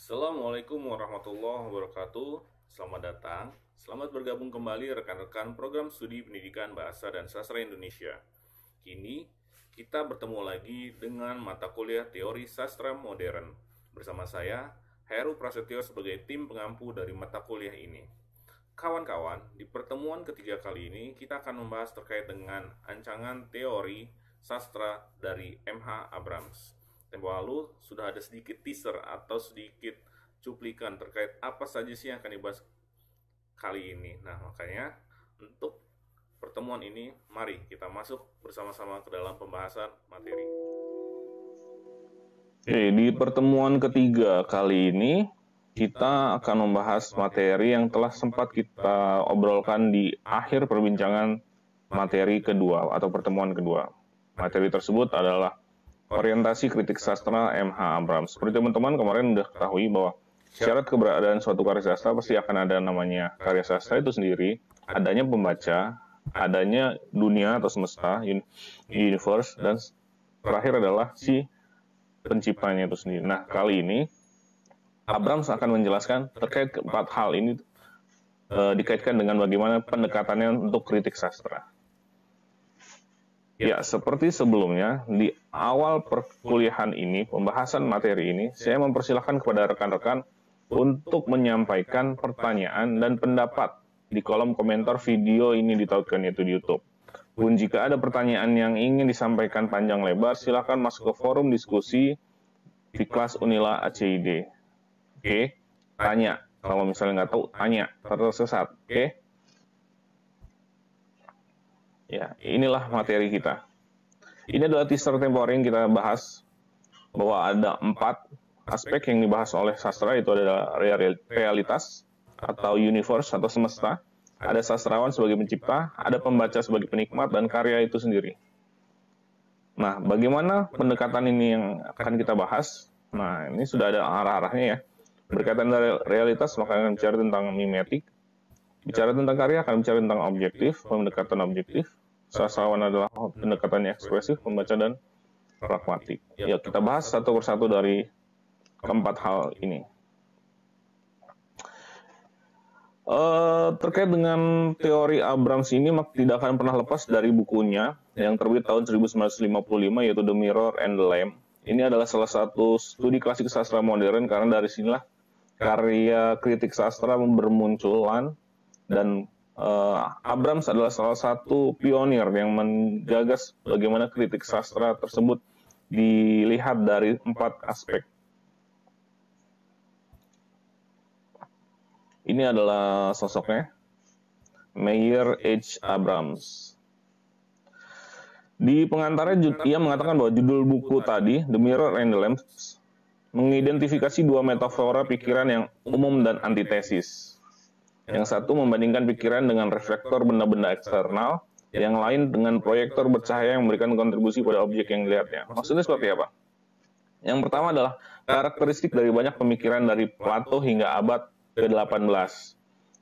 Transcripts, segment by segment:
Assalamualaikum warahmatullahi wabarakatuh. Selamat datang. Selamat bergabung kembali rekan-rekan program studi pendidikan bahasa dan sastra Indonesia. Kini kita bertemu lagi dengan mata kuliah teori sastra modern. Bersama saya, Heru Prasetyo sebagai tim pengampu dari mata kuliah ini. Kawan-kawan, di pertemuan ketiga kali ini kita akan membahas terkait dengan ancangan teori sastra dari M.H. Abrams. Tempo lalu sudah ada sedikit teaser atau sedikit cuplikan terkait apa saja sih yang akan dibahas kali ini. Nah, makanya untuk pertemuan ini, mari kita masuk bersama-sama ke dalam pembahasan materi. Oke, di pertemuan ketiga kali ini kita akan membahas materi yang telah sempat kita obrolkan di akhir perbincangan materi kedua atau pertemuan kedua. Materi tersebut adalah orientasi kritik sastra M.H. Abrams. Seperti teman-teman kemarin sudah ketahui bahwa syarat keberadaan suatu karya sastra pasti akan ada namanya karya sastra itu sendiri, adanya pembaca, adanya dunia atau semesta, universe, dan terakhir adalah si penciptanya itu sendiri. Nah, kali ini Abrams akan menjelaskan terkait keempat hal ini dikaitkan dengan bagaimana pendekatannya untuk kritik sastra. Ya, seperti sebelumnya, di awal perkuliahan ini, pembahasan materi ini, saya mempersilahkan kepada rekan-rekan untuk menyampaikan pertanyaan dan pendapat di kolom komentar video ini ditautkan yaitu di YouTube. Pun jika ada pertanyaan yang ingin disampaikan panjang lebar, silakan masuk ke forum diskusi di kelas Unila ACID. Oke, tanya. Kalau misalnya nggak tahu, tanya. Tersesat. Oke? Ya, inilah materi kita. Ini adalah teaser temporer yang kita bahas bahwa ada 4 aspek yang dibahas oleh sastra, itu adalah realitas atau universe atau semesta, ada sastrawan sebagai pencipta, ada pembaca sebagai penikmat, dan karya itu sendiri. Nah, bagaimana pendekatan ini yang akan kita bahas? Nah, ini sudah ada arah-arahnya ya. Berkaitan dari realitas, maka akan bicara tentang mimetik. Bicara tentang karya, akan bicara tentang objektif, pendekatan objektif. Sastrawan adalah pendekatannya ekspresif, pembaca, dan pragmatik. Ya, kita bahas satu persatu dari keempat hal ini. Terkait dengan teori Abrams ini tidak akan pernah lepas dari bukunya yang terbit tahun 1955 yaitu The Mirror and the Lamp. Ini adalah salah satu studi klasik sastra modern karena dari sinilah karya kritik sastra bermunculan dan Abrams adalah salah satu pionir yang menggagas bagaimana kritik sastra tersebut dilihat dari 4 aspek. Ini adalah sosoknya, Meyer H. Abrams. Di pengantarnya, ia mengatakan bahwa judul buku tadi, The Mirror and the Lamp, mengidentifikasi 2 metafora pikiran yang umum dan antitesis. Yang satu membandingkan pikiran dengan reflektor benda-benda eksternal, yang lain dengan proyektor bercahaya yang memberikan kontribusi pada objek yang dilihatnya. Maksudnya seperti apa? Yang pertama adalah karakteristik dari banyak pemikiran dari Plato hingga abad ke-18.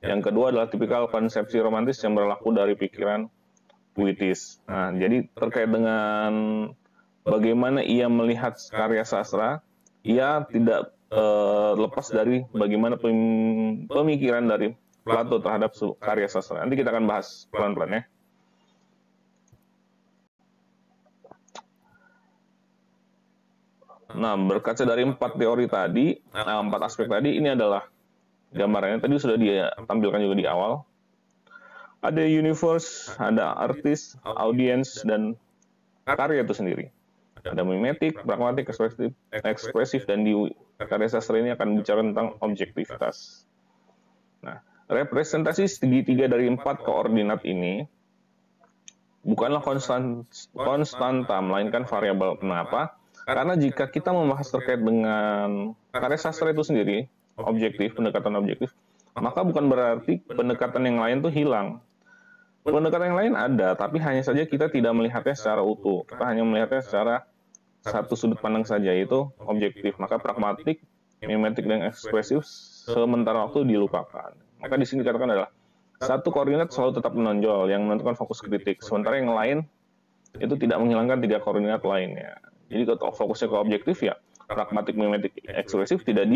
Yang kedua adalah tipikal konsepsi romantis yang berlaku dari pikiran puitis. Nah, jadi terkait dengan bagaimana ia melihat karya sastra, ia tidak lepas dari bagaimana pemikiran dari Plato terhadap karya sastra. Nanti kita akan bahas pelan-pelan ya. Nah, berkaca dari 4 teori tadi, 4 aspek tadi, ini adalah gambarannya. Tadi sudah ditampilkan juga di awal. Ada universe, ada artis, audience, dan karya itu sendiri. Ada mimetik, pragmatik, ekspresif, dan di karya sastra ini akan bicara tentang objektivitas. Nah, representasi segitiga dari 4 koordinat ini bukanlah konstanta, melainkan variabel. Kenapa? Karena jika kita membahas terkait dengan karya sastra itu sendiri, objektif, pendekatan objektif, maka bukan berarti pendekatan yang lain itu hilang. Pendekatan yang lain ada, tapi hanya saja kita tidak melihatnya secara utuh. Kita hanya melihatnya secara satu sudut pandang saja, yaitu objektif. Maka pragmatik, mimetik, dan ekspresif sementara waktu dilupakan. Maka di sini dikatakan adalah satu koordinat selalu tetap menonjol yang menentukan fokus kritik, sementara yang lain itu tidak menghilangkan 3 koordinat lainnya. Jadi kalau fokusnya ke objektif ya pragmatik, mimetik, ekspresif tidak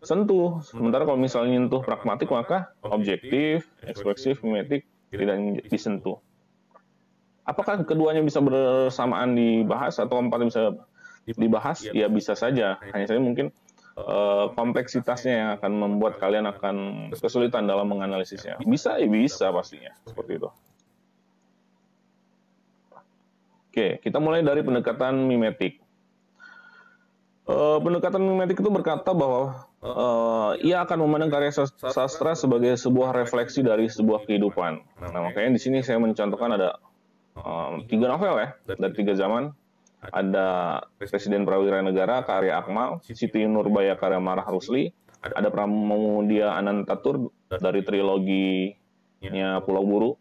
sentuh. Sementara kalau misalnya nyentuh pragmatik, maka objektif, ekspresif, mimetik tidak disentuh. Apakah keduanya bisa bersamaan dibahas atau empatnya bisa dibahas? Ya bisa saja. Hanya saja mungkin kompleksitasnya yang akan membuat kalian akan kesulitan dalam menganalisisnya. Bisa, ya bisa pastinya. Seperti itu. Oke, kita mulai dari pendekatan mimetik. Pendekatan mimetik itu berkata bahwa ia akan memandang karya sastra sebagai sebuah refleksi dari sebuah kehidupan. Nah, makanya di sini saya mencontohkan ada 3 novel ya, dari 3 zaman. Ada Presiden Prawira Negara karya Akmal, Siti Nurbaya karya Marah Rusli, ada Pramudia Anantatur dari triloginya Pulau Buru.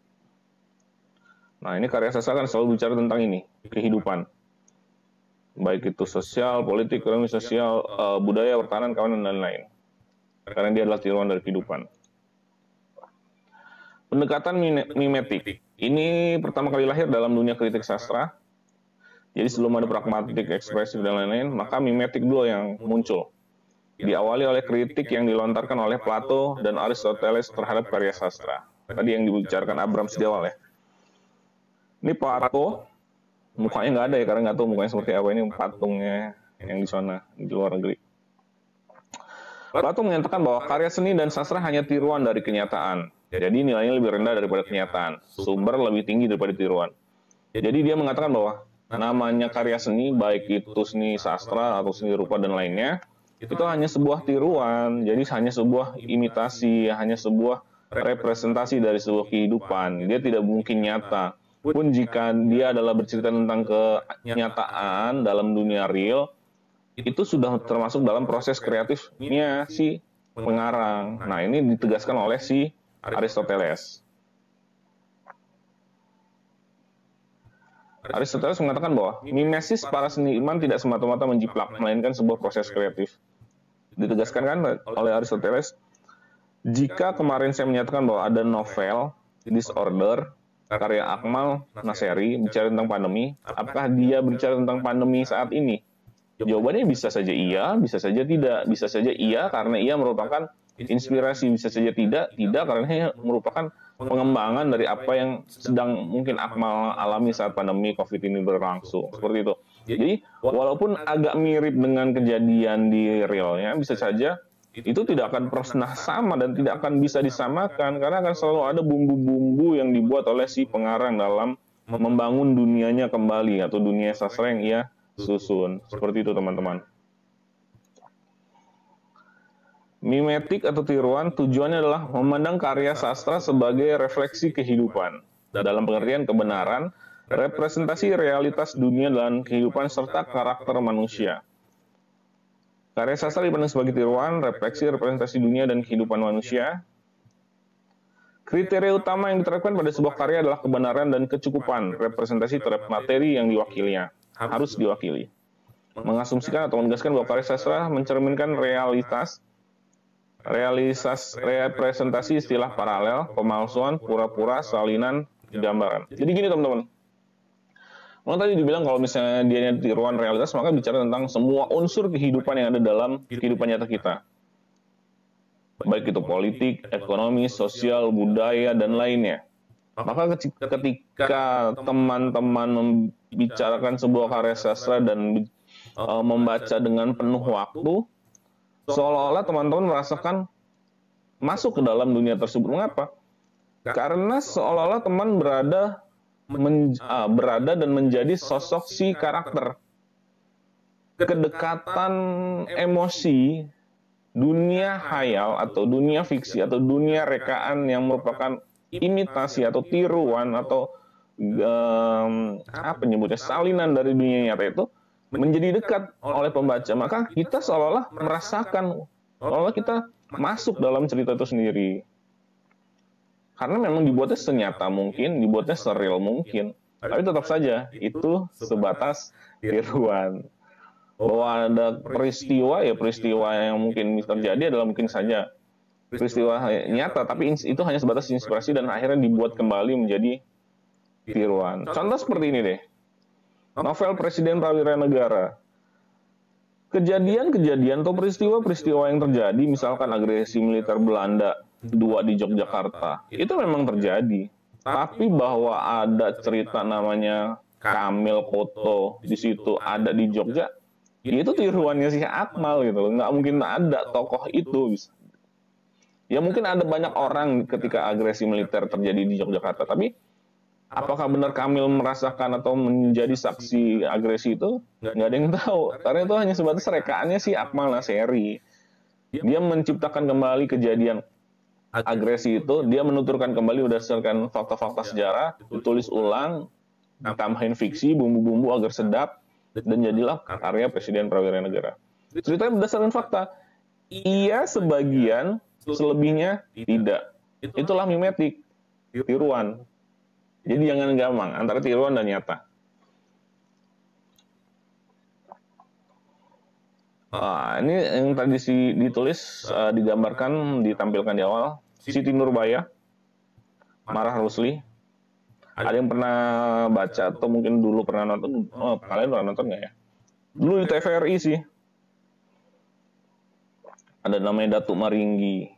Nah, ini karya sastra kan selalu bicara tentang ini, kehidupan. Baik itu sosial, politik, ekonomi, sosial, budaya, pertahanan, kawanan, dan lain-lain. Karena dia adalah tiruan dari kehidupan. Pendekatan mimetik. Ini pertama kali lahir dalam dunia kritik sastra. Jadi sebelum ada pragmatik, ekspresif, dan lain-lain, maka mimetik dulu yang muncul. Diawali oleh kritik yang dilontarkan oleh Plato dan Aristoteles terhadap karya sastra. Tadi yang dibicarakan Abram sejak awal ya. Ini Plato, mukanya nggak ada ya, karena nggak tahu mukanya seperti apa. Ini patungnya yang di sana, di luar negeri. Plato menyatakan bahwa karya seni dan sastra hanya tiruan dari kenyataan. Jadi nilainya lebih rendah daripada kenyataan. Sumber lebih tinggi daripada tiruan. Jadi dia mengatakan bahwa namanya karya seni, baik itu seni sastra atau seni rupa dan lainnya, itu hanya sebuah tiruan. Jadi hanya sebuah imitasi, hanya sebuah representasi dari sebuah kehidupan. Dia tidak mungkin nyata. Pun jika dia adalah bercerita tentang kenyataan dalam dunia real, itu sudah termasuk dalam proses kreatifnya si pengarang. Nah, ini ditegaskan oleh si Aristoteles. Aristoteles mengatakan bahwa mimesis para seniman tidak semata-mata menjiplak, melainkan sebuah proses kreatif. Ditegaskan kan oleh Aristoteles, jika kemarin saya menyatakan bahwa ada novel Disorder, karya Akmal Naseri, bicara tentang pandemi, apakah dia bicara tentang pandemi saat ini? Jawabannya bisa saja iya, bisa saja tidak. Bisa saja iya karena ia merupakan inspirasi, bisa saja tidak karena ia merupakan pengembangan dari apa yang sedang mungkin Akmal alami saat pandemi COVID ini berlangsung. Seperti itu. Jadi, walaupun agak mirip dengan kejadian di realnya, bisa saja itu tidak akan pernah sama dan tidak akan bisa disamakan karena akan selalu ada bumbu-bumbu yang dibuat oleh si pengarang dalam membangun dunianya kembali atau dunia sastra yang ia susun. Seperti itu, teman-teman. Mimetik atau tiruan tujuannya adalah memandang karya sastra sebagai refleksi kehidupan, dalam pengertian kebenaran, representasi realitas dunia dan kehidupan, serta karakter manusia. Karya sastra dipandang sebagai tiruan, refleksi, representasi dunia dan kehidupan manusia. Kriteria utama yang diterapkan pada sebuah karya adalah kebenaran dan kecukupan, representasi terhadap materi yang diwakilinya, harus diwakili. Mengasumsikan atau menegaskan bahwa karya sastra mencerminkan representasi istilah paralel, pemalsuan, pura-pura, salinan, gambaran. Jadi gini teman-teman, kalau tadi dibilang kalau misalnya dia tiruan realitas, maka bicara tentang semua unsur kehidupan yang ada dalam kehidupan nyata kita. Baik itu politik, ekonomi, sosial, budaya, dan lainnya. Maka ketika teman-teman membicarakan sebuah karya sastra dan membaca dengan penuh waktu, seolah-olah teman-teman merasakan masuk ke dalam dunia tersebut. Mengapa? Karena seolah-olah teman berada dan menjadi sosok si karakter. Kedekatan emosi, dunia hayal atau dunia fiksi atau dunia rekaan yang merupakan imitasi atau tiruan atau salinan dari dunia nyata itu menjadi dekat oleh pembaca, maka kita seolah-olah merasakan, seolah-olah kita masuk dalam cerita itu sendiri. Karena memang dibuatnya senyata mungkin, dibuatnya seril mungkin, tapi tetap saja itu sebatas tiruan. Bahwa ada peristiwa yang mungkin terjadi adalah mungkin saja peristiwa nyata, tapi itu hanya sebatas inspirasi dan akhirnya dibuat kembali menjadi tiruan. Contoh seperti ini deh. Novel Presiden Prawira Negara. kejadian-kejadian atau peristiwa-peristiwa yang terjadi, misalkan agresi militer Belanda 2 di Yogyakarta, itu memang terjadi. Tapi bahwa ada cerita namanya Kamil Koto di situ ada di Jogja, itu tiruannya si Akmal gitu loh. Nggak mungkin ada tokoh itu. Ya mungkin ada banyak orang ketika agresi militer terjadi di Yogyakarta, tapi apakah benar Kamil merasakan atau menjadi saksi agresi itu? Nggak ada yang tahu. Karena itu hanya sebatas rekaannya si Akmal Naseri. Dia menciptakan kembali kejadian agresi itu, dia menuturkan kembali berdasarkan fakta-fakta sejarah, ditulis ulang, ditambahin fiksi, bumbu-bumbu agar sedap, dan jadilah karya Presiden Prawira Negara. Ceritanya berdasarkan fakta. Iya sebagian, selebihnya tidak. Itulah mimetik, tiruan. Jadi jangan gampang antara tiruan dan nyata. Ini yang tadi ditulis, digambarkan, ditampilkan di awal. Siti Nurbaya, Marah Rusli. Ada yang pernah baca atau mungkin dulu pernah nonton? Oh, kalian pernah nonton nggak ya? Dulu di TVRI sih. Ada namanya Datuk Maringgi.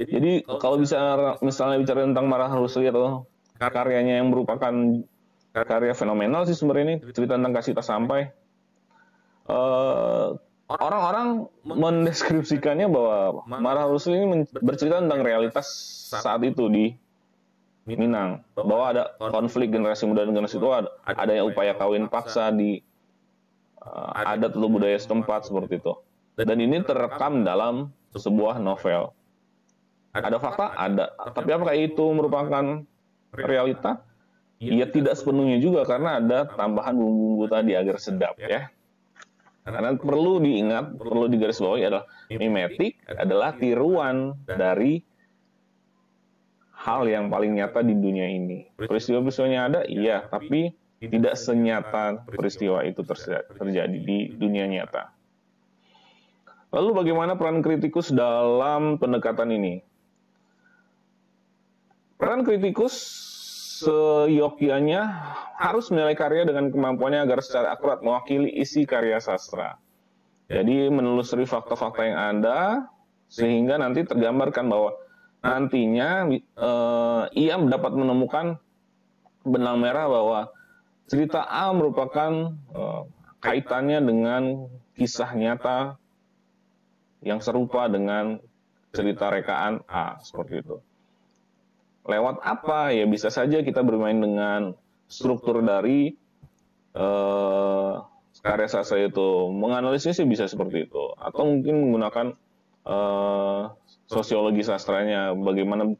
Jadi kalau misalnya bicara tentang Marah Rusli atau karyanya yang merupakan karya fenomenal sih sebenarnya ini, cerita tentang Kasih Tak Sampai. Orang-orang mendeskripsikannya bahwa Marah Rusli ini bercerita tentang realitas saat itu di Minang, bahwa ada konflik generasi muda dan generasi tua, ada yang upaya kawin paksa di adat atau budaya setempat seperti itu. Dan ini terekam dalam sebuah novel. Ada fakta? Ada. Tapi apakah itu merupakan realita? Ya tidak sepenuhnya juga, karena ada tambahan bumbu-bumbu tadi agar sedap ya. Karena perlu diingat, perlu digarisbawahi adalah mimetik adalah tiruan dari hal yang paling nyata di dunia ini. Peristiwa-peristiwanya ada, iya, tapi tidak senyata peristiwa itu terjadi di dunia nyata. Lalu bagaimana peran kritikus dalam pendekatan ini? Peran kritikus seyogyanya harus menilai karya dengan kemampuannya agar secara akurat mewakili isi karya sastra. Jadi menelusuri fakta-fakta yang ada, sehingga nanti tergambarkan bahwa nantinya ia dapat menemukan benang merah bahwa cerita A merupakan kaitannya dengan kisah nyata yang serupa dengan cerita rekaan A, seperti itu. Lewat apa? Ya bisa saja kita bermain dengan struktur dari karya sastra itu. Menganalisisnya sih bisa seperti itu. Atau mungkin menggunakan sosiologi sastranya, bagaimana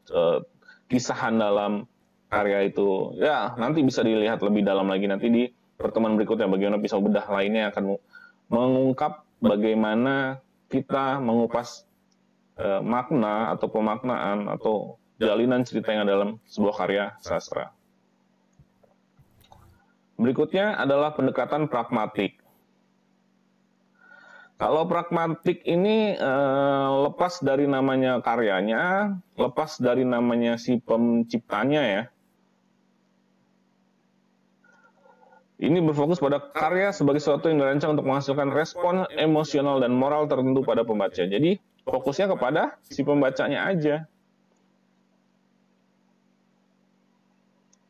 kisahan dalam karya itu. Ya, nanti bisa dilihat lebih dalam lagi nanti di pertemuan berikutnya, bagaimana pisau bedah lainnya akan mengungkap bagaimana kita mengupas makna atau pemaknaan atau jalinan cerita yang ada dalam sebuah karya sastra. Berikutnya adalah pendekatan pragmatik. Kalau pragmatik ini lepas dari namanya karyanya, lepas dari namanya si penciptanya ya. Ini berfokus pada karya sebagai sesuatu yang dirancang untuk menghasilkan respon emosional dan moral tertentu pada pembaca. Jadi fokusnya kepada si pembacanya aja.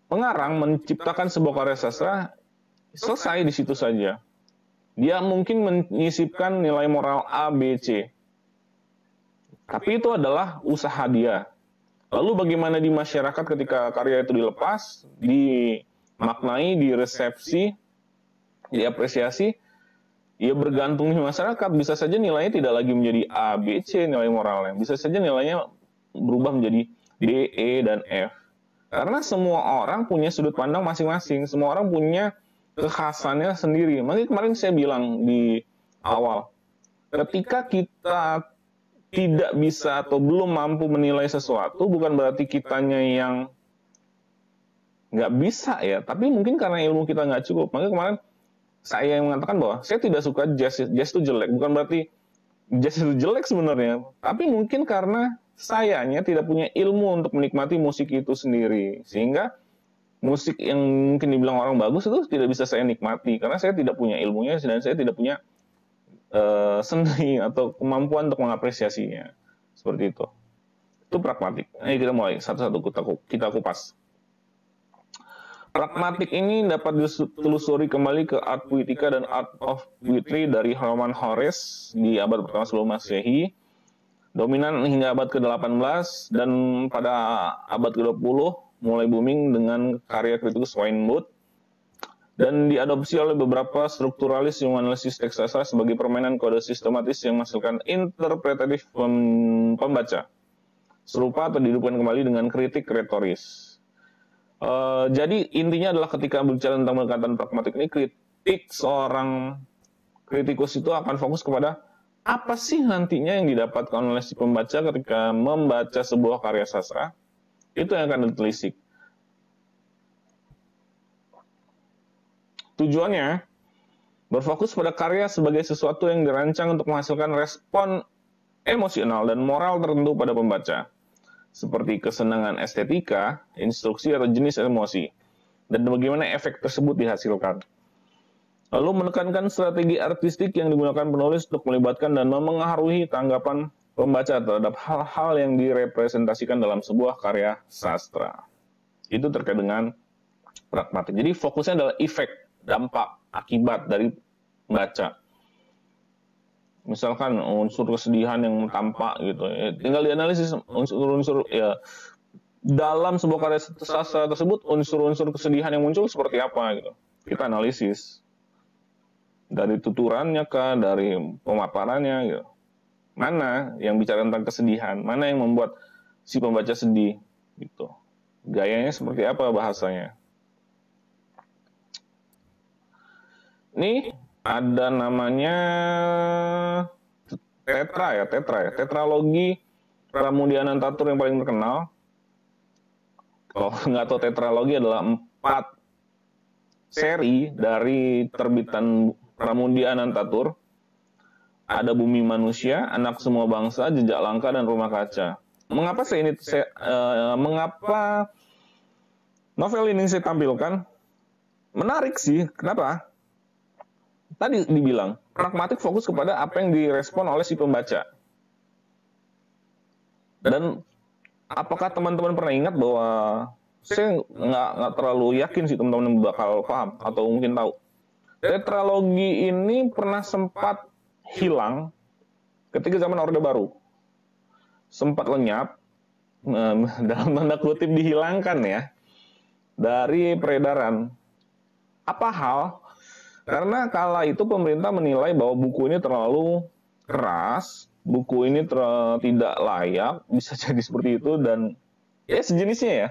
Pengarang menciptakan sebuah karya sastra, selesai di situ saja. Dia mungkin menyisipkan nilai moral A, B, C. Tapi itu adalah usaha dia. Lalu bagaimana di masyarakat ketika karya itu dilepas, dimaknai, diresepsi, diapresiasi, ya bergantung di masyarakat. Bisa saja nilainya tidak lagi menjadi A, B, C nilai moralnya. Bisa saja nilainya berubah menjadi D, E, dan F. Karena semua orang punya sudut pandang masing-masing. Semua orang punya kekhasannya sendiri. Makanya kemarin saya bilang di awal, ketika kita tidak bisa atau belum mampu menilai sesuatu, bukan berarti kitanya yang nggak bisa ya. Tapi mungkin karena ilmu kita nggak cukup. Makanya kemarin saya yang mengatakan bahwa saya tidak suka jazz. Jazz itu jelek. Bukan berarti jazz itu jelek sebenarnya. Tapi mungkin karena sayanya tidak punya ilmu untuk menikmati musik itu sendiri. Sehingga musik yang mungkin dibilang orang bagus itu tidak bisa saya nikmati. Karena saya tidak punya ilmunya dan saya tidak punya seni atau kemampuan untuk mengapresiasinya. Seperti itu. Itu pragmatik. Kita mulai satu-satu kita kupas. Pragmatik ini dapat ditelusuri kembali ke Art Poetica dan Art of Poetry dari Hermann Horace di abad pertama sebelum Masehi, dominan hingga abad ke-18, dan pada abad ke-20 mulai booming dengan karya kritikus Wayne Booth, dan diadopsi oleh beberapa strukturalis yang menganalisis teks sastra sebagai permainan kode sistematis yang menghasilkan interpretatif pembaca, serupa atau dihidupkan kembali dengan kritik retoris. Jadi intinya adalah ketika berbicara tentang pendekatan pragmatik ini, kritik seorang kritikus itu akan fokus kepada apa sih nantinya yang didapatkan oleh si pembaca ketika membaca sebuah karya sastra, itu yang akan ditelisik. Tujuannya berfokus pada karya sebagai sesuatu yang dirancang untuk menghasilkan respon emosional dan moral tertentu pada pembaca, seperti kesenangan estetika, instruksi, atau jenis emosi, dan bagaimana efek tersebut dihasilkan. Lalu menekankan strategi artistik yang digunakan penulis untuk melibatkan dan memengaruhi tanggapan pembaca terhadap hal-hal yang direpresentasikan dalam sebuah karya sastra. Itu terkait dengan pragmatik. Jadi fokusnya adalah efek, dampak, akibat dari membaca. Misalkan unsur kesedihan yang tampak gitu, tinggal dianalisis unsur-unsur ya dalam sebuah karya sastra tersebut, unsur-unsur kesedihan yang muncul seperti apa gitu. Kita analisis dari tuturannya kah, dari pemaparannya gitu. Mana yang bicara tentang kesedihan, mana yang membuat si pembaca sedih gitu. Gayanya seperti apa bahasanya. Ini ada namanya tetralogi Pramudia Anantatur yang paling terkenal. Kalau nggak tahu, tetralogi adalah 4 seri dari terbitan Pramudia Anantatur. Ada Bumi Manusia, Anak Semua Bangsa, Jejak Langkah, dan Rumah Kaca. Mengapa novel ini saya tampilkan? Menarik sih, kenapa? Tadi dibilang, pragmatik fokus kepada apa yang direspon oleh si pembaca. Dan apakah teman-teman pernah ingat bahwa saya nggak terlalu yakin sih teman-teman bakal paham atau mungkin tahu. Tetralogi ini pernah sempat hilang ketika zaman Orde Baru. Sempat lenyap, dalam tanda kutip dihilangkan ya, dari peredaran. Apa hal? Karena kala itu pemerintah menilai bahwa buku ini terlalu keras, buku ini tidak layak, bisa jadi seperti itu, dan ya sejenisnya ya.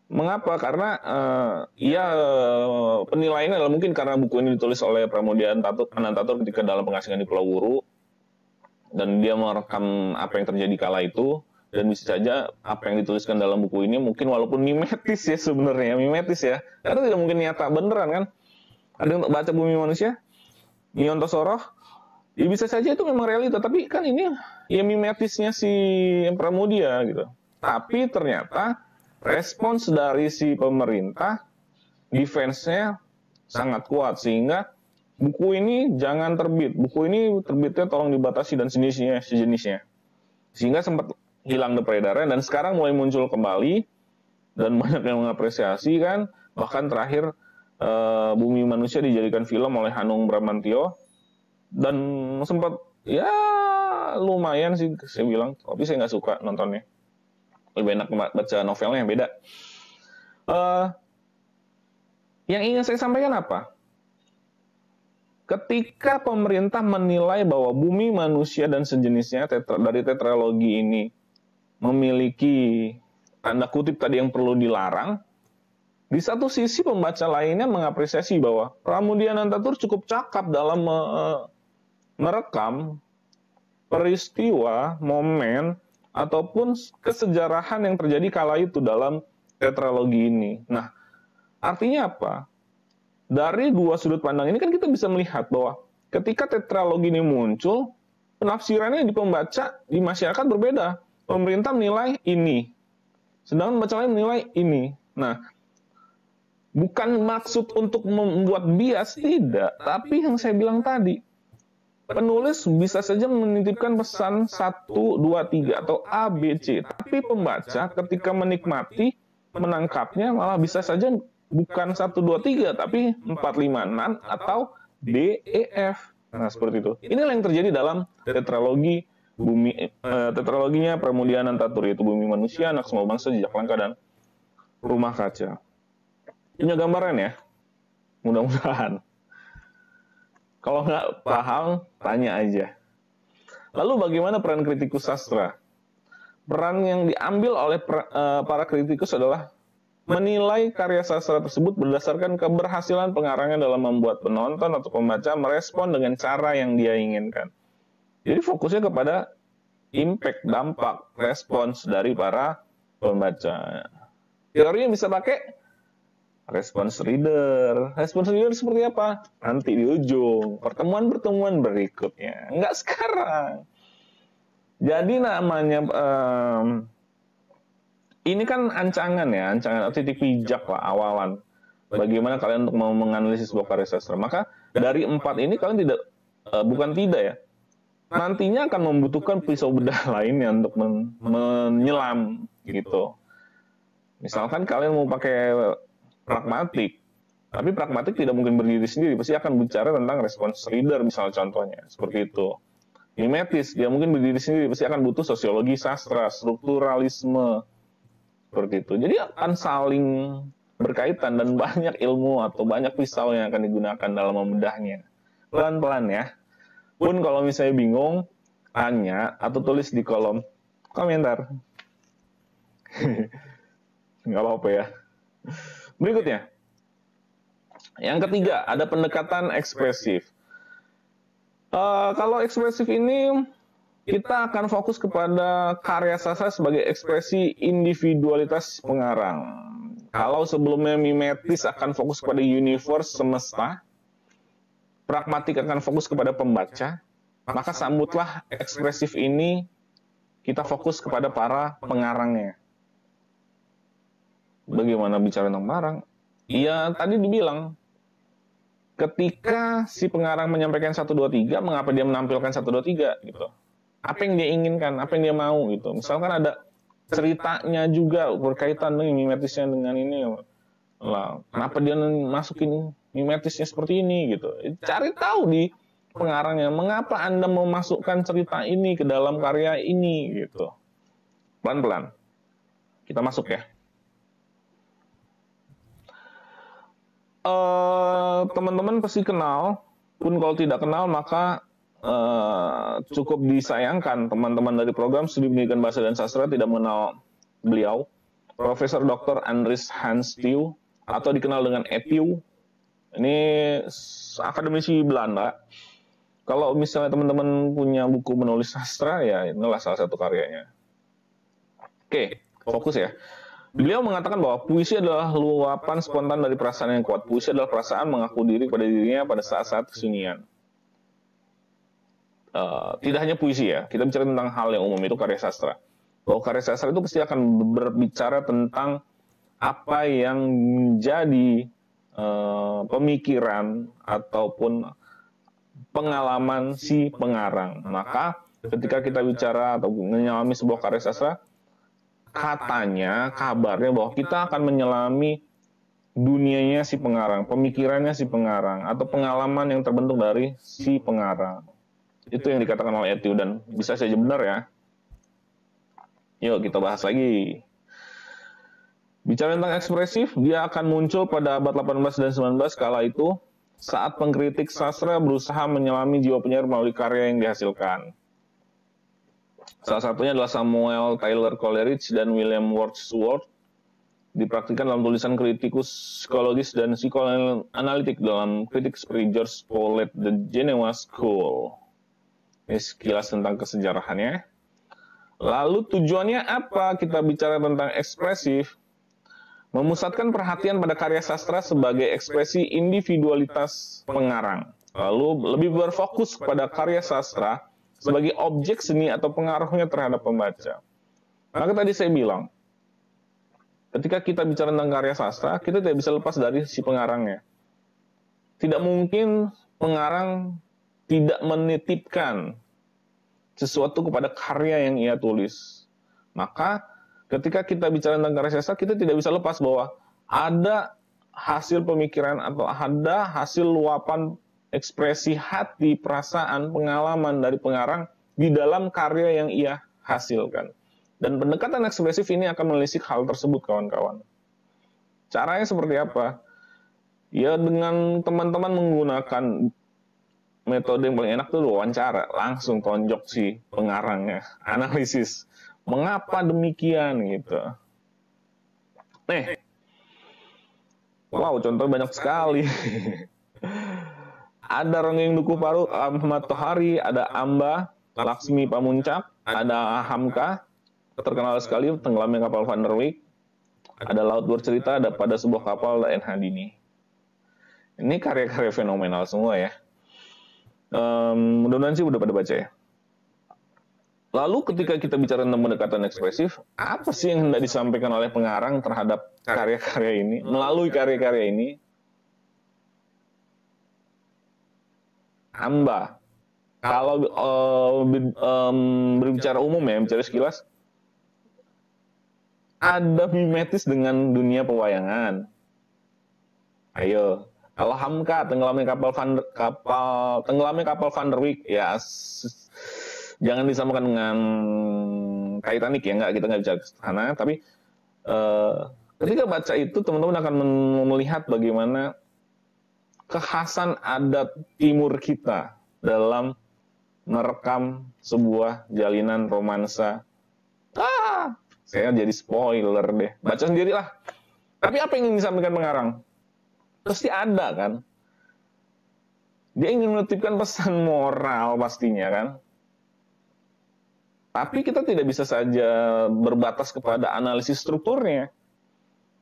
Mengapa? Karena penilaiannya adalah mungkin karena buku ini ditulis oleh Pramudia Anantatur ketika dalam pengasingan di Pulau Wuru, dan dia merekam apa yang terjadi kala itu, dan bisa saja apa yang dituliskan dalam buku ini mungkin walaupun mimetis ya sebenarnya, mimetis ya, karena tidak mungkin nyata beneran kan. Ada yang baca Bumi Manusia, Nyontosoroh, ya bisa saja itu memang realita, tapi kan ini ya mimetisnya si Pramudia gitu. Tapi ternyata respons dari si pemerintah, defense-nya sangat kuat, sehingga buku ini jangan terbit. Buku ini terbitnya tolong dibatasi dan sejenisnya. Sehingga sempat hilang di peredaran, dan sekarang mulai muncul kembali, dan banyak yang mengapresiasi kan, bahkan terakhir Bumi Manusia dijadikan film oleh Hanung Bramantyo, dan sempat ya lumayan sih saya bilang, tapi saya nggak suka nontonnya, lebih enak baca novelnya yang beda. Yang ingin saya sampaikan apa? Ketika pemerintah menilai bahwa Bumi Manusia dan sejenisnya dari tetralogi ini memiliki tanda kutip tadi yang perlu dilarang, di satu sisi pembaca lainnya mengapresiasi bahwa Pramudia Anantatur cukup cakap dalam merekam peristiwa, momen, ataupun kesejarahan yang terjadi kala itu dalam tetralogi ini. Nah, artinya apa? Dari dua sudut pandang ini kan kita bisa melihat bahwa ketika tetralogi ini muncul, penafsirannya di pembaca, di masyarakat berbeda. Pemerintah menilai ini, sedangkan pembaca lain menilai ini. Nah, bukan maksud untuk membuat bias, tidak. Tapi yang saya bilang tadi, penulis bisa saja menitipkan pesan 1, 2, 3 atau A, B, C. Tapi pembaca ketika menikmati, menangkapnya malah bisa saja bukan 1, 2, 3, tapi 4, 5, 6 atau D, E, F. Nah, seperti itu. Inilah yang terjadi dalam tetralogi tetraloginya Pramudia Anantatur, yaitu Bumi Manusia, Anak Semua Bangsa, Jejak Langkah, dan Rumah Kaca. Punya gambaran ya? Mudah-mudahan. Kalau nggak paham, tanya aja. Lalu bagaimana peran kritikus sastra? Peran yang diambil oleh para kritikus adalah menilai karya sastra tersebut berdasarkan keberhasilan pengarangnya dalam membuat penonton atau pembaca merespon dengan cara yang dia inginkan. Jadi fokusnya kepada impact, dampak, respons dari para pembaca. Teorinya bisa pakai response reader. Response reader seperti apa? Nanti di ujung pertemuan-pertemuan berikutnya. Enggak sekarang. Jadi namanya ini kan ancangan ya, ancangan titik pijak lah, awalan. Bagaimana kalian untuk mau menganalisis sebuah karya sastra. Maka dari 4 ini kalian bukan tidak ya, nantinya akan membutuhkan pisau bedah lainnya untuk menyelam gitu. Misalkan kalian mau pakai pragmatik, tapi pragmatik tidak mungkin berdiri sendiri, pasti akan bicara tentang response reader misalnya contohnya, seperti itu. Mimetis, dia mungkin berdiri sendiri, pasti akan butuh sosiologi sastra, strukturalisme, seperti itu. Jadi akan saling berkaitan dan banyak ilmu atau banyak pisau yang akan digunakan dalam membedahnya. Pelan-pelan ya. Pun kalau misalnya bingung, tanya atau tulis di kolom komentar. Nggak apa-apa ya. Berikutnya. Yang ketiga, ada pendekatan ekspresif. Kalau ekspresif ini, kita akan fokus kepada karya sastra sebagai ekspresi individualitas pengarang. Kalau sebelumnya mimetis akan fokus pada universe semesta, pragmatik akan fokus kepada pembaca, maka sambutlah ekspresif ini, kita fokus kepada para pengarangnya. Bagaimana bicara tentang pengarang? Ya, tadi dibilang, ketika si pengarang menyampaikan 1, 2, 3, mengapa dia menampilkan 1, 2, 3, gitu. Apa yang dia inginkan, apa yang dia mau, gitu. Misalkan ada ceritanya juga berkaitan dengan mimetisnya dengan ini, lah, kenapa dia masukin mimetisnya seperti ini gitu. Cari tahu di pengarangnya, mengapa Anda memasukkan cerita ini ke dalam karya ini gitu. Pelan-pelan. Kita masuk ya. Teman-teman pasti kenal, pun kalau tidak kenal maka cukup disayangkan teman-teman dari program Studi Pendidikan Bahasa dan Sastra tidak mengenal beliau, Profesor Dr. Andries Hans Tieu, atau dikenal dengan Etieu. Ini akademisi Belanda. Kalau misalnya teman-teman punya buku menulis sastra, ya inilah salah satu karyanya. Oke, fokus ya. Beliau mengatakan bahwa puisi adalah luapan spontan dari perasaan yang kuat. Puisi adalah perasaan mengaku diri pada dirinya pada saat-saat kesunyian. Tidak hanya puisi ya, kita bicara tentang hal yang umum, itu karya sastra. Bahwa karya sastra itu pasti akan berbicara tentang apa yang menjadi pemikiran ataupun pengalaman si pengarang. Maka ketika kita bicara atau menyelami sebuah karya sastra, katanya, kabarnya bahwa kita akan menyelami dunianya si pengarang, pemikirannya si pengarang, atau pengalaman yang terbentuk dari si pengarang. Itu yang dikatakan oleh Etieu dan bisa saja benar ya. Yuk kita bahas lagi. Bicara tentang ekspresif, dia akan muncul pada abad 18 dan 19 kala itu saat pengkritik sastra berusaha menyelami jiwa penyair melalui karya yang dihasilkan. Salah satunya adalah Samuel Taylor Coleridge dan William Wordsworth. Dipraktikkan dalam tulisan kritikus psikologis dan psikoanalitik dalam kritik seperti George Paulet, The Geneva School. Ini sekilas tentang kesejarahannya. Lalu tujuannya apa? Kita bicara tentang ekspresif. Memusatkan perhatian pada karya sastra sebagai ekspresi individualitas pengarang. Lalu lebih berfokus pada karya sastra sebagai objek seni atau pengaruhnya terhadap pembaca. Maka tadi saya bilang, ketika kita bicara tentang karya sastra, kita tidak bisa lepas dari si pengarangnya. Tidak mungkin pengarang tidak menitipkan sesuatu kepada karya yang ia tulis. Maka ketika kita bicara tentang karya sastra, kita tidak bisa lepas bahwa ada hasil pemikiran atau ada hasil luapan ekspresi hati, perasaan, pengalaman dari pengarang di dalam karya yang ia hasilkan. Dan pendekatan ekspresif ini akan menelisik hal tersebut, kawan-kawan. Caranya seperti apa? Ya dengan teman-teman menggunakan metode yang paling enak tuh wawancara, langsung tonjok si pengarangnya, analisis. Mengapa demikian gitu. Wow, contoh banyak sekali. Ada Rongeng Dukuh Parut, Ahmad Tohari, ada Amba, Laksmi Pamuncak, ada Hamka, terkenal sekali tenggelamnya kapal Van der Wijk, ada Laut Bercerita, ada Pada Sebuah Kapal, dan Hadini. Ini karya-karya fenomenal semua ya. Mudah-mudahan sih udah pada baca ya. Lalu ketika kita bicara tentang pendekatan ekspresif, apa sih yang hendak disampaikan oleh pengarang terhadap karya-karya ini, melalui karya-karya ini? Amba, kalau berbicara umum ya, bicara sekilas, ada mimetis dengan dunia pewayangan. Ayo, kalau Hamka tenggelamnya kapal Van der Wijk, ya jangan disamakan dengan Titanic ya, kita nggak bicara ke sana. Tapi ketika baca itu, teman-teman akan melihat bagaimana kekhasan adat timur kita dalam merekam sebuah jalinan romansa. Saya jadi spoiler deh. Baca sendirilah. Tapi apa yang ingin disampaikan pengarang? Pasti ada kan? Dia ingin menitipkan pesan moral pastinya kan? Tapi kita tidak bisa saja berbatas kepada analisis strukturnya.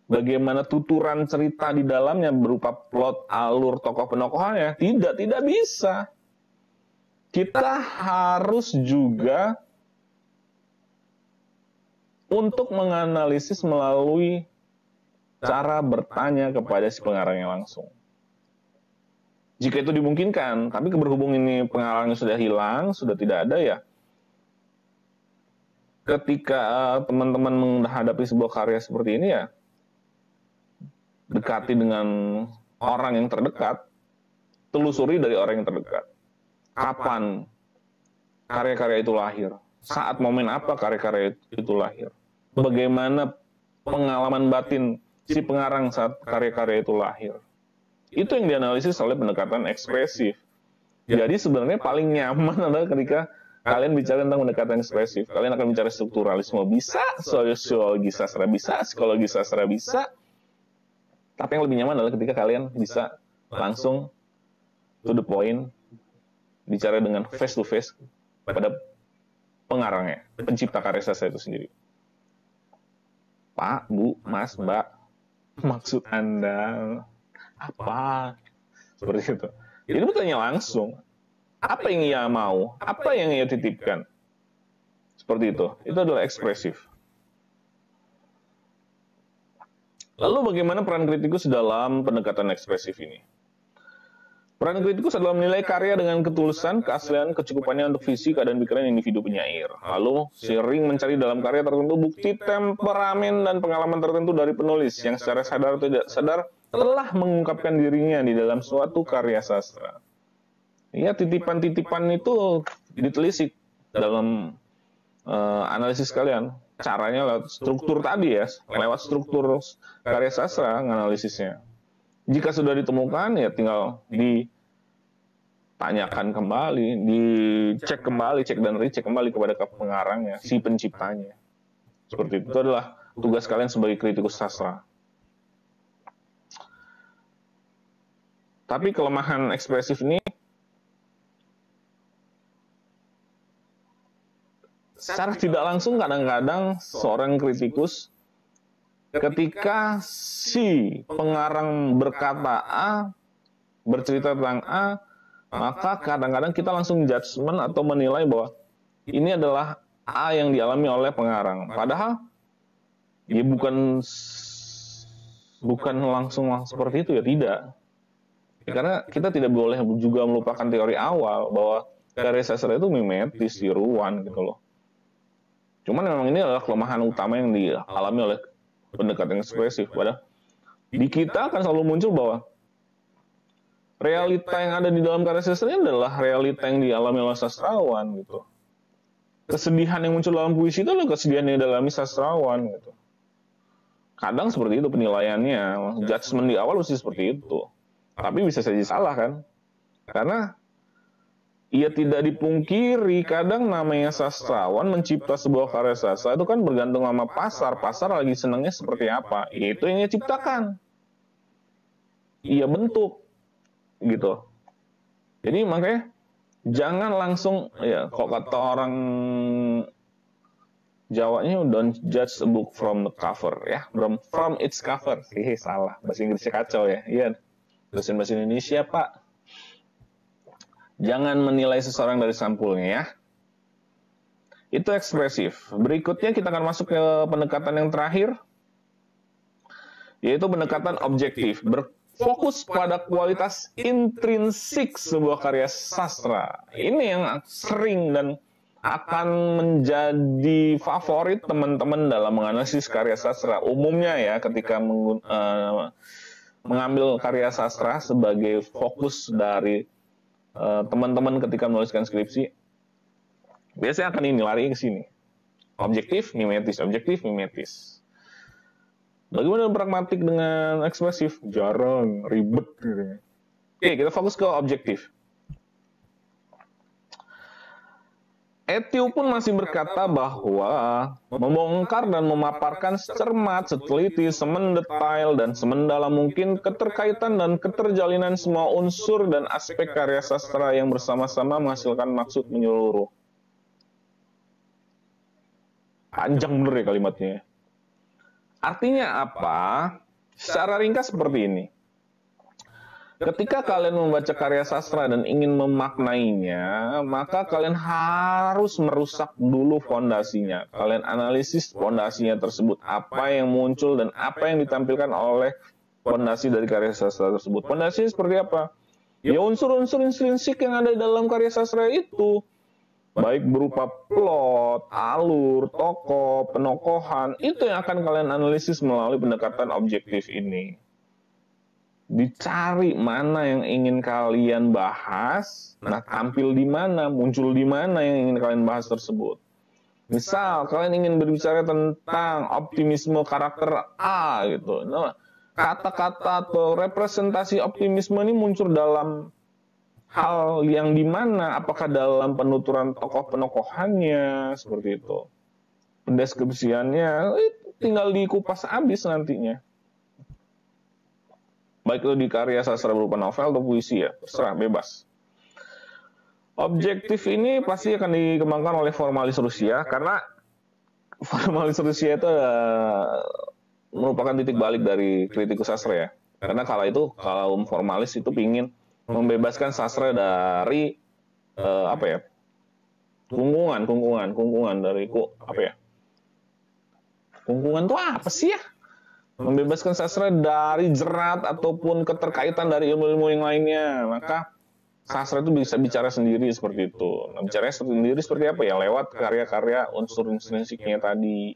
Bagaimana tuturan cerita di dalamnya berupa plot, alur, tokoh penokohannya. Tidak bisa. Kita harus juga untuk menganalisis melalui cara bertanya kepada si pengarangnya langsung. Jika itu dimungkinkan, tapi berhubung ini pengarangnya sudah hilang, sudah tidak ada ya, ketika teman-teman menghadapi sebuah karya seperti ini ya, dekati dengan orang yang terdekat, telusuri dari orang yang terdekat. Kapan karya-karya itu lahir? Saat momen apa karya-karya itu lahir? Bagaimana pengalaman batin si pengarang saat karya-karya itu lahir? Itu yang dianalisis oleh pendekatan ekspresif. Jadi sebenarnya paling nyaman adalah ketika kalian bicara tentang pendekatan ekspresif. Kalian akan bicara strukturalisme bisa, sosiologi sastra bisa, psikologi sastra bisa. Tapi yang lebih nyaman adalah ketika kalian bisa langsung to the point, bicara dengan face to face pada pengarangnya, pencipta karya sastra itu sendiri. Pak, Bu, Mas, Mbak, maksud Anda apa? Seperti itu. Jadi bertanya langsung, apa yang ia mau? Apa yang ia titipkan? Seperti itu. Itu adalah ekspresif. Lalu bagaimana peran kritikus dalam pendekatan ekspresif ini? Peran kritikus adalah menilai karya dengan ketulusan, keaslian, kecukupannya untuk visi, keadaan pikiran individu penyair. Lalu sering mencari dalam karya tertentu bukti temperamen dan pengalaman tertentu dari penulis yang secara sadar atau tidak sadar telah mengungkapkan dirinya di dalam suatu karya sastra. Ya, titipan-titipan itu ditelisik dalam analisis kalian. Caranya lewat struktur tadi ya, lewat struktur karya sastra analisisnya. Jika sudah ditemukan, ya tinggal ditanyakan kembali, dicek kembali, cek dan recheck kembali kepada pengarangnya, si penciptanya. Seperti itu adalah tugas kalian sebagai kritikus sastra. Tapi kelemahan ekspresif ini secara tidak langsung kadang-kadang seorang kritikus ketika si pengarang berkata A, bercerita tentang A, maka kadang-kadang kita langsung judgement atau menilai bahwa ini adalah A yang dialami oleh pengarang. Padahal ya bukan langsung seperti itu ya, tidak. Ya, karena kita tidak boleh juga melupakan teori awal bahwa karya sastra itu mimetis, tiruan gitu loh. Cuman memang ini adalah kelemahan utama yang dialami oleh pendekatan ekspresif. Padahal di kita akan selalu muncul bahwa realita yang ada di dalam karya sastra ini adalah realita yang dialami oleh sastrawan gitu. Kesedihan yang muncul dalam puisi itu adalah kesedihan yang dialami sastrawan gitu. Kadang seperti itu penilaiannya, judgement di awal mesti seperti itu. Tapi bisa saja salah kan? Karena ia tidak dipungkiri, kadang namanya sastrawan mencipta sebuah karya sastra itu kan bergantung sama pasar. Pasar lagi senangnya seperti apa? Itu yang ia ciptakan. Ia bentuk. Gitu. Jadi makanya jangan langsung, ya kok kata orang Jawanya don't judge a book from the cover ya, from its cover. Salah, bahasa Inggrisnya kacau ya. Iya, dosen bahasa Indonesia Pak. Jangan menilai seseorang dari sampulnya ya. Itu ekspresif. Berikutnya kita akan masuk ke pendekatan yang terakhir, yaitu pendekatan objektif. Berfokus pada kualitas intrinsik sebuah karya sastra. Ini yang sering dan akan menjadi favorit teman-teman dalam menganalisis karya sastra. Umumnya ya, ketika mengambil karya sastra sebagai fokus dari teman-teman ketika menuliskan skripsi, biasanya akan ini lari ke sini. Objektif, mimetis, objektif, mimetis. Bagaimana pragmatik dengan ekspresif? Jarang, ribet. Oke, kita fokus ke objektif. Ethiu pun masih berkata bahwa membongkar dan memaparkan cermat, seteliti, semendetail, dan semendalam mungkin keterkaitan dan keterjalinan semua unsur dan aspek karya sastra yang bersama-sama menghasilkan maksud menyeluruh. Panjang bener ya kalimatnya. Artinya apa? Secara ringkas seperti ini. Ketika kalian membaca karya sastra dan ingin memaknainya, maka kalian harus merusak dulu fondasinya. Kalian analisis fondasinya tersebut, apa yang muncul dan apa yang ditampilkan oleh fondasi dari karya sastra tersebut. Fondasinya seperti apa? Ya unsur-unsur intrinsik yang ada dalam karya sastra itu. Baik berupa plot, alur, tokoh, penokohan, itu yang akan kalian analisis melalui pendekatan objektif ini. Dicari mana yang ingin kalian bahas, nah tampil di mana, muncul di mana yang ingin kalian bahas tersebut. Misal kalian ingin berbicara tentang optimisme karakter A gitu, nah kata-kata atau representasi optimisme ini muncul dalam hal yang di mana, apakah dalam penuturan tokoh penokohannya seperti itu, pendeskripsiannya tinggal dikupas habis nantinya. Baik itu di karya sastra berupa novel atau puisi ya, terserah, bebas. Objektif ini pasti akan dikembangkan oleh formalis Rusia, karena formalis Rusia itu merupakan titik balik dari kritikus sastra ya. Karena kala itu, kaum formalis itu ingin membebaskan sastra dari kungkungan dari kungkungan itu apa sih ya? Membebaskan sastra dari jerat ataupun keterkaitan dari ilmu-ilmu yang lainnya. Maka sastra itu bisa bicara sendiri seperti itu. Nah, bicara sendiri seperti apa ya? Lewat karya-karya unsur intrinsiknya tadi.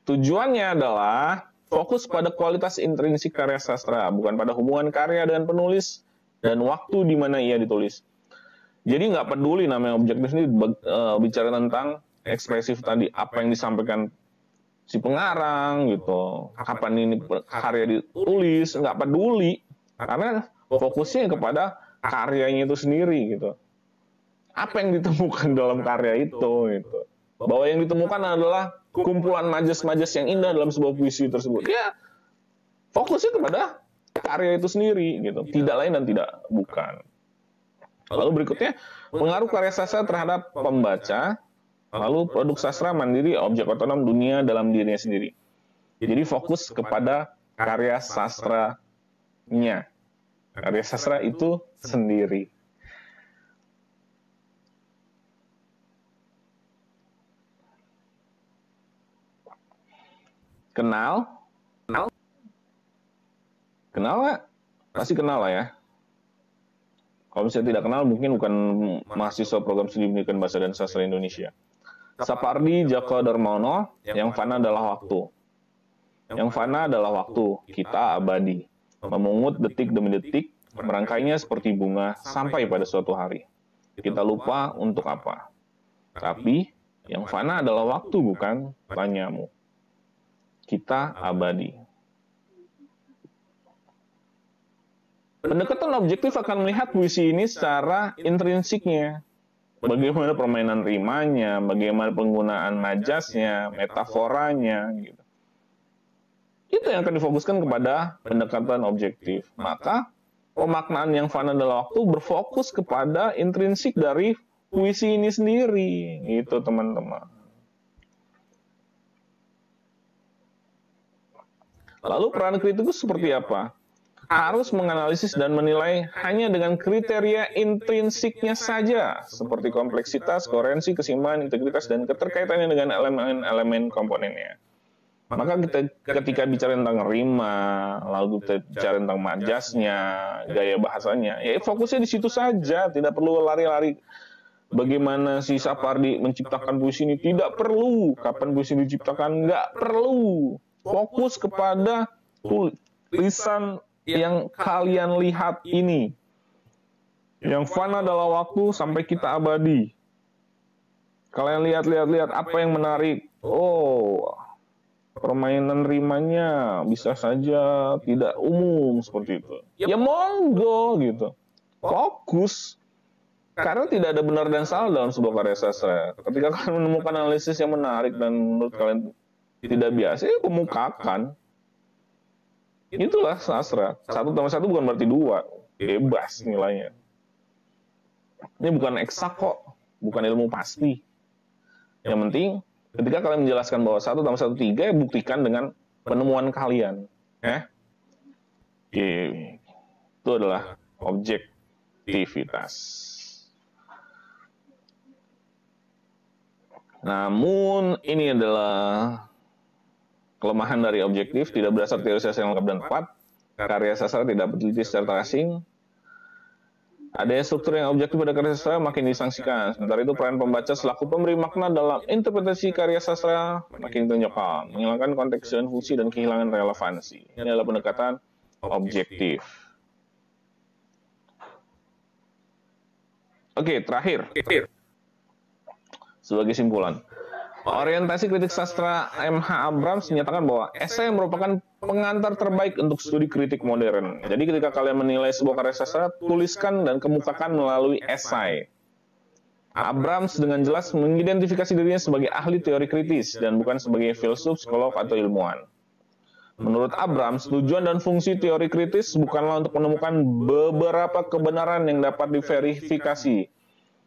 Tujuannya adalah fokus pada kualitas intrinsik karya sastra, bukan pada hubungan karya dengan penulis dan waktu di mana ia ditulis. Jadi nggak peduli namanya objektif ini bicara tentang ekspresif tadi, apa yang disampaikan si pengarang gitu, kapan ini karya ditulis, nggak peduli, karena fokusnya kepada karyanya itu sendiri gitu. Apa yang ditemukan dalam karya itu gitu. Bahwa yang ditemukan adalah kumpulan majas-majas yang indah dalam sebuah puisi tersebut. Ya, fokusnya kepada karya itu sendiri gitu, tidak lain dan tidak bukan. Lalu berikutnya, pengaruh karya sastra terhadap pembaca. Lalu produk sastra mandiri, objek otonom dunia dalam dirinya sendiri. Jadi fokus kepada karya sastranya. Karya sastra itu sendiri. Kenal Kenal nggak? Pasti kenal lah ya. Kalau misalnya tidak kenal, mungkin bukan mahasiswa program studi pendidikan bahasa dan sastra Indonesia. Sapardi Djoko Darmano, yang fana adalah waktu. Yang fana adalah waktu, kita abadi. Memungut detik demi detik, merangkainya seperti bunga sampai pada suatu hari. Kita lupa untuk apa. Tapi, yang fana adalah waktu, bukan? Tanyamu. Kita abadi. Pendekatan objektif akan melihat puisi ini secara intrinsiknya. Bagaimana permainan rimanya, bagaimana penggunaan majasnya, metaforanya, gitu. Itu yang akan difokuskan kepada pendekatan objektif. Maka, pemaknaan yang fana adalah waktu berfokus kepada intrinsik dari puisi ini sendiri. Gitu, teman-teman. Lalu peran kritikus seperti apa? Harus menganalisis dan menilai hanya dengan kriteria intrinsiknya saja, seperti kompleksitas, koherensi, keseimbangan, integritas, dan keterkaitannya dengan elemen-elemen komponennya. Maka kita ketika bicara tentang rima, lalu kita bicara tentang majasnya, gaya bahasanya, ya fokusnya di situ saja, tidak perlu lari-lari. Bagaimana si Sapardi menciptakan puisi ini? Tidak perlu. Kapan puisi ini diciptakan? Nggak perlu. Fokus kepada tulisan yang kalian lihat ini. Yang fana adalah waktu sampai kita abadi. Kalian lihat apa yang menarik. Oh, permainan rimanya bisa saja tidak umum seperti itu. Ya monggo gitu. Fokus. Karena tidak ada benar dan salah dalam sebuah karya sastra. Ketika kalian menemukan analisis yang menarik dan menurut kalian tidak biasa, ya kemukakan. Itulah sastra. 1 tambah 1 bukan berarti 2. Bebas nilainya. Ini bukan eksak kok. Bukan ilmu pasti. Yang penting, ketika kalian menjelaskan bahwa 1 tambah 1 3, ya buktikan dengan penemuan kalian. Itu adalah objektivitas. Namun, ini adalah kelemahan dari objektif, tidak berdasar teori sastra yang lengkap dan tepat. Karya sastra tidak diteliti secara asing. Ada struktur yang objektif pada karya sastra makin disangsikan. Sementara itu peran pembaca selaku pemberi makna dalam interpretasi karya sastra makin ditonjolkan, menghilangkan konteks dan fungsi dan kehilangan relevansi. Ini adalah pendekatan objektif. Oke, terakhir. Sebagai simpulan. Orientasi kritik sastra M.H. Abrams menyatakan bahwa esai merupakan pengantar terbaik untuk studi kritik modern. Jadi ketika kalian menilai sebuah karya sastra, tuliskan dan kemukakan melalui esai. Abrams dengan jelas mengidentifikasi dirinya sebagai ahli teori kritis dan bukan sebagai filsuf, psikolog, atau ilmuwan. Menurut Abrams, tujuan dan fungsi teori kritis bukanlah untuk menemukan beberapa kebenaran yang dapat diverifikasi,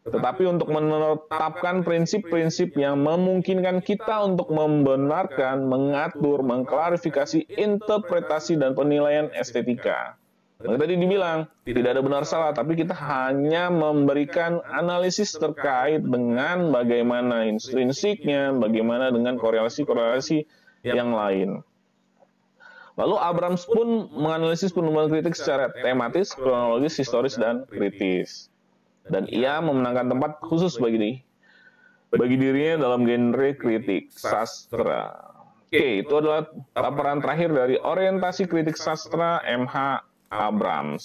tetapi untuk menetapkan prinsip-prinsip yang memungkinkan kita untuk membenarkan, mengatur, mengklarifikasi interpretasi dan penilaian estetika. Nah, tadi dibilang, tidak ada benar salah, tapi kita hanya memberikan analisis terkait dengan bagaimana intrinsiknya, bagaimana dengan korelasi-korelasi yang lain. Lalu Abrams pun menganalisis penemuan kritik secara tematis, kronologis, historis, dan kritis. Dan ia memenangkan tempat khusus bagi dirinya dalam genre kritik sastra. Oke, itu adalah laporan terakhir dari orientasi kritik sastra M.H. Abrams.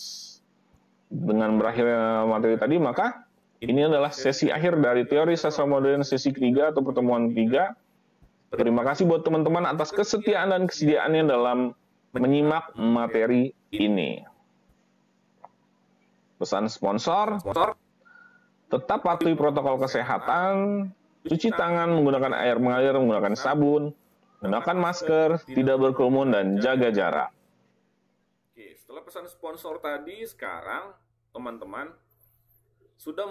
Dengan berakhirnya materi tadi, maka ini adalah sesi akhir dari teori sastra modern sesi ketiga atau pertemuan ketiga. Terima kasih buat teman-teman atas kesetiaan dan kesediaannya dalam menyimak materi ini. Pesan sponsor. Tetap patuhi protokol kesehatan, cuci tangan menggunakan air mengalir, menggunakan sabun, gunakan masker, tidak berkerumun, dan jaga jarak. Oke, setelah pesan sponsor tadi, sekarang teman-teman sudah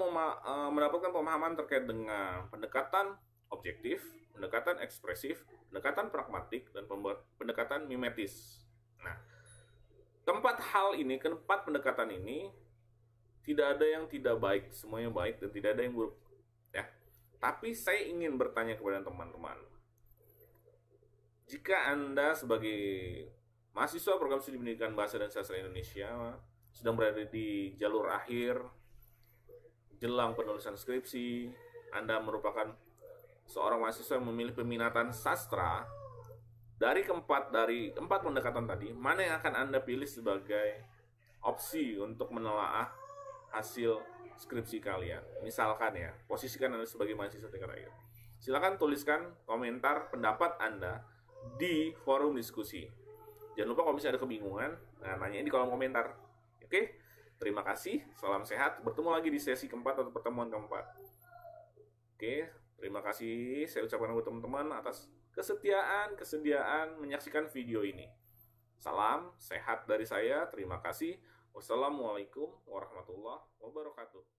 mendapatkan pemahaman terkait dengan pendekatan objektif, pendekatan ekspresif, pendekatan pragmatik, dan pendekatan mimetis. Nah, keempat pendekatan ini tidak ada yang tidak baik, semuanya baik dan tidak ada yang buruk. Ya. Tapi saya ingin bertanya kepada teman-teman. Jika Anda sebagai mahasiswa program studi pendidikan bahasa dan sastra Indonesia sedang berada di jalur akhir jelang penulisan skripsi, Anda merupakan seorang mahasiswa yang memilih peminatan sastra, dari empat pendekatan tadi, mana yang akan Anda pilih sebagai opsi untuk menelaah hasil skripsi kalian? Misalkan ya, posisikan Anda sebagai mahasiswa tingkat akhir. Silakan tuliskan komentar pendapat Anda di forum diskusi. Jangan lupa kalau misalnya ada kebingungan, nanyain di kolom komentar. Oke? Terima kasih, salam sehat. Bertemu lagi di sesi keempat atau pertemuan keempat. Oke, terima kasih saya ucapkan buat teman-teman atas kesediaan menyaksikan video ini. Salam sehat dari saya, terima kasih. Wassalamualaikum warahmatullahi wabarakatuh.